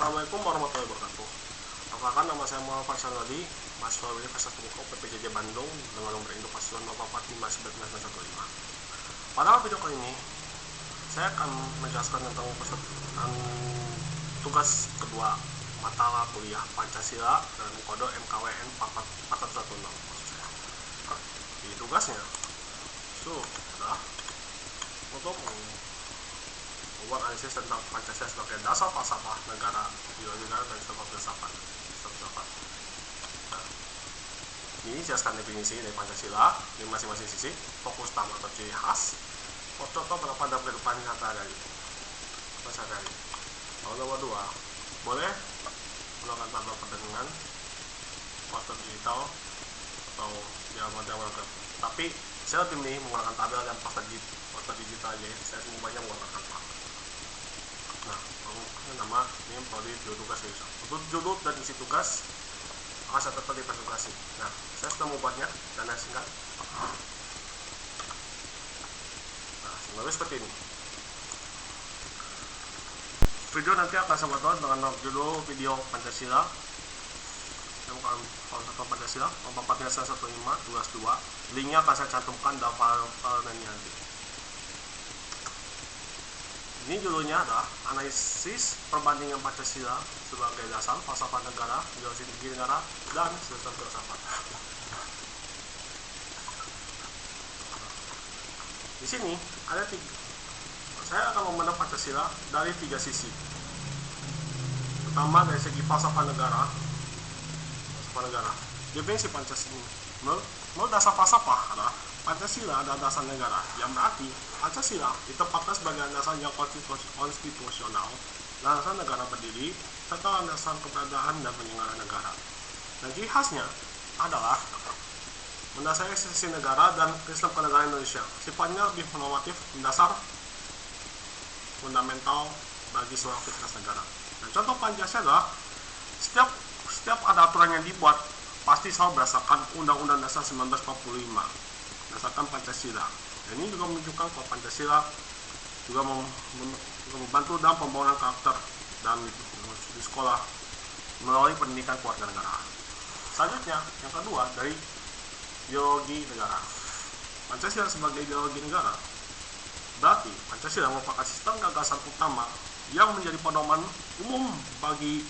Assalamualaikum warahmatullahi wabarakatuh. Perkenalkan, nama saya Muhammad Faisal Ladi, mahasiswa Universitas Uniko PPJJ Bandung dengan nomor induk paslon 04451915. Pada video kali ini, saya akan menjelaskan tentang tugas kedua mata kuliah Pancasila dan kode MKWN 4416 maksud saya. Di tugasnya itu adalah untuk membuat analisis tentang Pancasila sebagai dasar falsafah negara, ideologi negara, dan sistem filsafat. Nah, ini jelaskan definisi dari Pancasila di masing-masing sisi, fokus utama atau ciri khas, contoh pada kehidupan nyata dari sehari-hari. Lalu nomor 2, boleh melakukan tabel perdagangan waktu digital atau diagram, tapi saya lebih memilih menggunakan tabel dan fakta digital aja. Saya semua banyak menggunakan fakta. Nah, nama ini prodi tugas ini. Untuk judul dan isi tugas akan saya tetap di presentasi. Nah, saya sudah membuatnya dan singkat. Nah, sebenarnya seperti ini. Video nanti akan saya buat dengan judul video Pancasila. Kalau Pancasila, nomor 4115 linknya akan saya cantumkan dalam file ini nanti. Ini judulnya adalah analisis perbandingan Pancasila sebagai dasar falsafah negara, ideologi negara, dan sistem filsafat. Di sini ada saya akan memandang Pancasila dari 3 sisi. Pertama, dari segi falsafah negara. Definisi Pancasila menurut dasar falsafah adalah Pancasila adalah dasar negara, yang berarti Pancasila ditempatkan sebagai dasar yang konstitusional, dasar negara berdiri, serta dasar keberadaan dan penyelenggaraan negara. Dan ciri khasnya adalah mendasari sisi negara dan sistem kenegaraan Indonesia. Sifatnya lebih normatif, mendasar, fundamental bagi seluruh aktivitas negara. Dan contoh Pancasila adalah setiap ada aturan yang dibuat pasti selalu berdasarkan Undang-Undang Dasar 1945, berdasarkan Pancasila. Dan ini juga menunjukkan bahwa Pancasila juga membantu dalam pembangunan karakter dan di sekolah melalui pendidikan kewarganegaraan. Selanjutnya, yang kedua, dari ideologi negara. Pancasila sebagai ideologi negara berarti Pancasila merupakan sistem gagasan utama yang menjadi pedoman umum bagi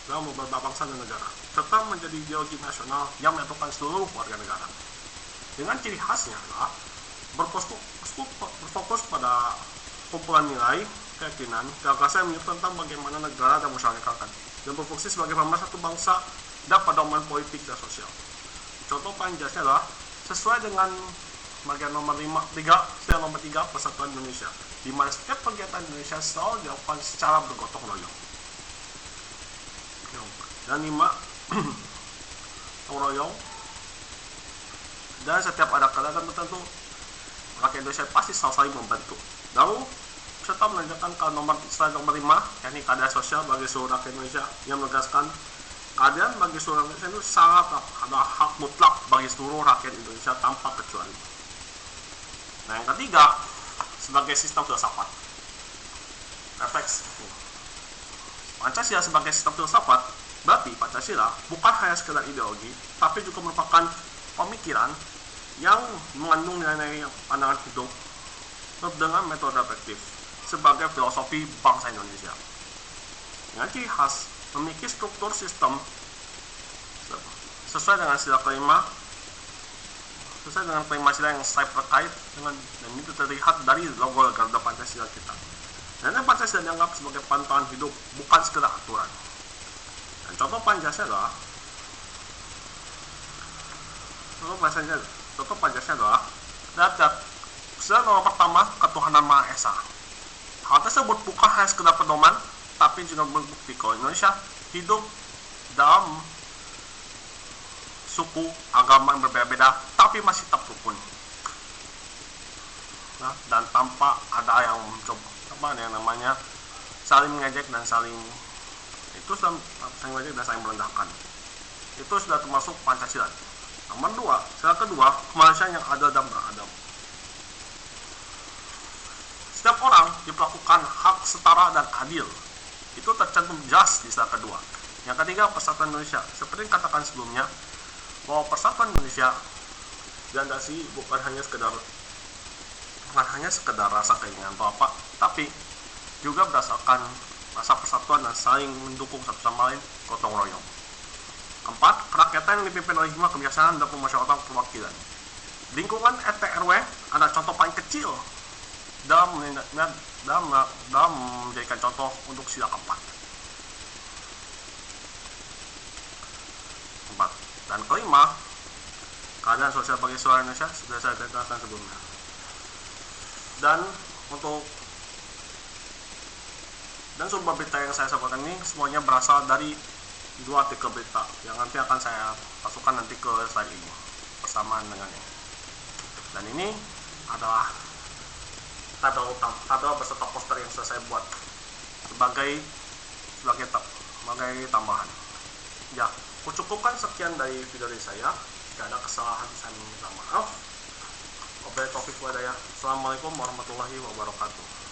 dalam beberapa bangsa dan negara, serta menjadi ideologi nasional yang menyatukan seluruh warga negara. Dengan ciri khasnya adalah berfokus pada kumpulan nilai, keyakinan, gagasan yang menyebut tentang bagaimana negara dan masyarakat, dan berfungsi sebagai pemersatu bangsa dan pedoman politik dan sosial. Contoh Pancasila adalah sesuai dengan bagian nomor 3 Persatuan Indonesia, di mana setiap kegiatan Indonesia selalu dilakukan secara bergotong royong. Dan 5 royong, dan setiap ada keadaan tertentu rakyat Indonesia pasti saling membantu. Lalu serta menandakan slide nomor 5, yakni keadaan sosial bagi seluruh rakyat Indonesia, yang menegaskan keadaan bagi seluruh rakyat Indonesia itu sangat ada hak mutlak bagi seluruh rakyat Indonesia tanpa kecuali. Nah, yang ketiga, sebagai sistem filsafat. Refleks Pancasila sebagai sistem filsafat berarti Pancasila bukan hanya sekedar ideologi, tapi juga merupakan pemikiran yang mengandung nilai-nilai pandangan hidup dengan metode reflektif sebagai filosofi bangsa Indonesia. Dengan ciri khas memiliki struktur sistem sesuai dengan sila kelima, sila yang saya terkait dengan, dan itu terlihat dari logo Garuda Pancasila kita. Dan Pancasila dianggap sebagai pantangan hidup, bukan sekedar aturan. Dan contoh Pancasila adalah sila nomor pertama, ketuhanan Maha Esa. Hal tersebut bukan hanya sekedar pedoman, tapi juga berbukti kalau Indonesia hidup dalam suku agama yang berbeda-beda, tapi masih tetap rukun. Nah, dan tanpa ada yang mencoba yang namanya saling mengejek dan saling merendahkan. Itu sudah termasuk Pancasila. Nomor 2, sila kedua, kemanusiaan yang adil dan beradab. Setiap orang diperlakukan hak setara dan adil. itu tercantum jelas di slide kedua. Yang ketiga, Persatuan Indonesia. Seperti yang katakan sebelumnya, bahwa Persatuan Indonesia dilandasi bukan hanya sekedar rasa keinginan atau apa, tapi juga berdasarkan rasa persatuan dan saling mendukung satu sama lain, gotong royong. Keempat, kerakyatan yang dipimpin oleh hikmah kebijaksanaan dan pemusyawaratan perwakilan. Lingkungan RT RW adalah contoh paling kecil dalam menjadikan contoh untuk sila keempat. Dan kelima, keadaan sosial bagi seluruh Indonesia sudah saya katakan sebelumnya. Dan sumber berita yang saya sebutkan ini semuanya berasal dari 2 artikel berita yang nanti akan saya masukkan nanti ke slide ini bersamaan dengan ini. Dan ini adalah tabel beserta poster yang sudah saya buat sebagai tambahan. Ya, aku cukupkan sekian dari video dari saya. Jika ada kesalahan saya minta maaf. Wabillahi taufiq walhidayah. Assalamualaikum warahmatullahi wabarakatuh.